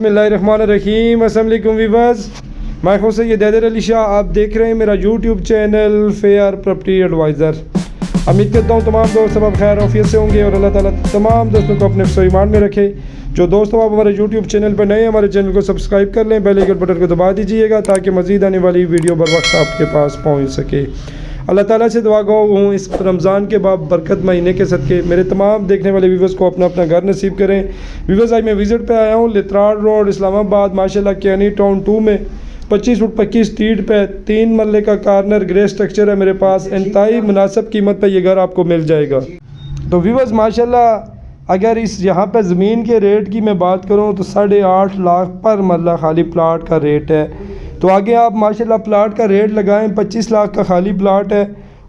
बिस्मिल्लाहिर्रहमानिर्रहीम। अस्सलाम वालेकुम वीवर्स, मैं हूं सैयद हैदर अली शाह। आप देख रहे हैं मेरा YouTube channel fair property advisor. उम्मीद करता हूं तमाम दोस्त सब खैर ऑफियत से होंगे और अल्लाह ताला तमाम दोस्तों को अपने ईमान में रखे। जो दोस्तों आप हमारे यूट्यूब चैनल पर नए, हमारे चैनल को सब्सक्राइब कर लें, बेल आइकन बटन को दबा दीजिएगा ताकि मज़ीद आने वाली वीडियो बर वक्त आपके पास पहुँच सके। अल्लाह ताला से दुआ गो हूँ इस रमज़ान के बाद बरकत महीने के सदके मेरे तमाम देखने वाले व्यूवर्स को अपना अपना घर नसीब करें। व्यूवर्स, आज मैं विज़िट पे आया हूँ लित्राड़ रोड इस्लामाबाद माशाल्लाह कैनी टाउन 2 में 25 फुट 25 स्ट्रीट पे 3 मरले का कॉर्नर ग्रे स्ट्रक्चर है मेरे पास। इंतहाई मुनासिब कीमत पे ये घर आपको मिल जाएगा। तो व्यूवर्स माशाल्लाह अगर इस यहाँ पे ज़मीन के रेट की मैं बात करूँ तो 8.5 लाख पर मरला खाली प्लाट का रेट है। तो आगे आप माशाल्लाह प्लाट का रेट लगाएं, 25 लाख का खाली प्लाट है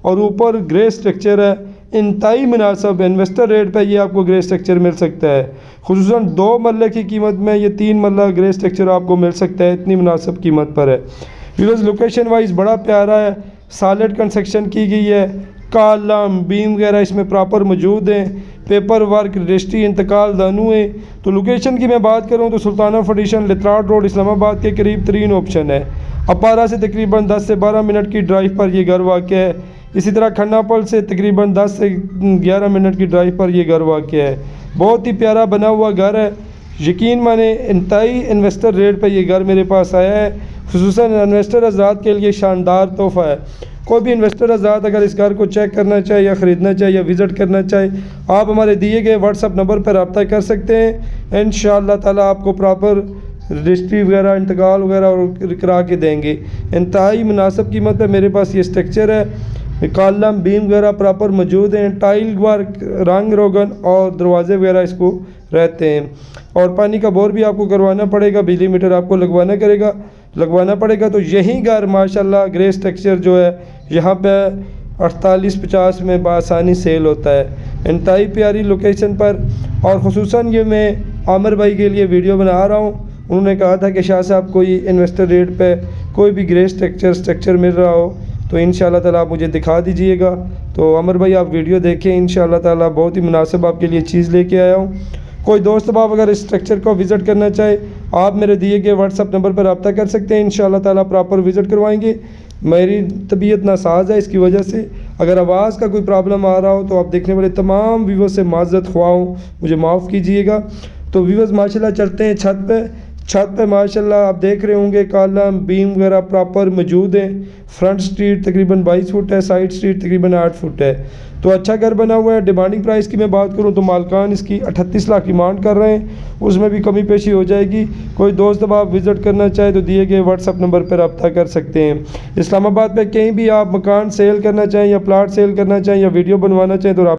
और ऊपर ग्रे स्ट्रक्चर है। इंतहाई मुनासिब इन्वेस्टर रेट पे ये आपको ग्रे स्ट्रक्चर मिल सकता है। खुसूसन 2 मरले की कीमत में ये 3 मरला ग्रे स्ट्रक्चर आपको मिल सकता है, इतनी मुनासिब कीमत पर है। व्यूअर्स, लोकेशन वाइज बड़ा प्यारा है, सॉलिड कंस्ट्रक्शन की गई है, कॉलम बीम वगैरह इसमें प्रॉपर मौजूद हैं, पेपर वर्क रजिस्ट्री इंतकाल दानू है। तो लोकेशन की मैं बात करूं तो सुल्ताना फटीशन लित्राड़ रोड इस्लामाबाद के करीब तरीन ऑप्शन है। अपारा से तकरीबन 10 से 12 मिनट की ड्राइव पर यह घर वाक़ है। इसी तरह खन्नापल से तकरीबन 10 से 11 मिनट की ड्राइव पर यह घर वाक़ है। बहुत ही प्यारा बना हुआ घर है। यकीन माने इंतहाई इन्वेस्टर रेट पर यह घर मेरे पास आया है। खुसूसन इन्वेस्टर हज़रात के लिए शानदार तोहफ़ा है। कोई भी इन्वेस्टर हज़रात अगर इस घर को चेक करना चाहे या ख़रीदना चाहे या विज़िट करना चाहे, आप हमारे दिए गए व्हाट्सअप नंबर पर रब्ता कर सकते हैं। इंशाअल्लाह ताला आपको प्रॉपर रजिस्ट्री वगैरह इंतकाल वगैरह करा के देंगे। इंतहाई मुनासिब कीमत पर मेरे पास ये स्ट्रक्चर है। कॉलम बीम वगैरह प्रॉपर मौजूद हैं, टाइल वर्क रंग रोगन और दरवाजे वगैरह इसको रहते हैं। और पानी का बोर भी आपको करवाना पड़ेगा, बिजली मीटर आपको लगवाना पड़ेगा। तो यही घर माशाल्लाह ग्रे स्ट्रक्चर जो है यहाँ पे 48-50 में बआसानी सेल होता है। इंतहाई प्यारी लोकेशन पर। और ख़ुसूसन ये मैं आमिर भाई के लिए वीडियो बना रहा हूँ। उन्होंने कहा था कि शाह साहब कोई इन्वेस्टर रेट पे कोई भी ग्रे स्ट्रक्चर मिल रहा हो तो इंशाअल्लाह ताला आप मुझे दिखा दीजिएगा। तो अमर भाई आप वीडियो देखें, इंशाअल्लाह ताला बहुत ही मुनासिब आपके लिए चीज़ लेके आया हूँ। कोई दोस्त बाब अगर इस स्ट्रक्चर को विज़िट करना चाहे, आप मेरे दिए गए व्हाट्सअप नंबर पर रब्ता कर सकते हैं। इंशाअल्लाह ताला प्रॉपर विज़िट करवाएंगे। मेरी तबीयत नासाज है, इसकी वजह से अगर आवाज़ का कोई प्रॉब्लम आ रहा हो तो आप देखने वाले तमाम व्यूवर्स से माज़रत ख्वाह हूँ, मुझे माफ़ कीजिएगा। तो व्यूवर्स माशाल्लाह चलते हैं छत पे माशाल्लाह आप देख रहे होंगे कॉलम बीम वगैरह प्रॉपर मौजूद हैं। फ्रंट स्ट्रीट तकरीबन 22 फुट है, साइड स्ट्रीट तकरीबन 8 फुट है। तो अच्छा घर बना हुआ है। डिमांडिंग प्राइस की मैं बात करूं तो मालकान इसकी 38 लाख डिमांड कर रहे हैं, उसमें भी कमी पेशी हो जाएगी। कोई दोस्त अब आप विज़िट करना चाहे तो दिए गए व्हाट्सअप नंबर पर रब्ता कर सकते हैं। इस्लामाबाद में कहीं भी आप मकान सेल करना चाहें या प्लाट सेल करना चाहें या वीडियो बनवाना चाहें तो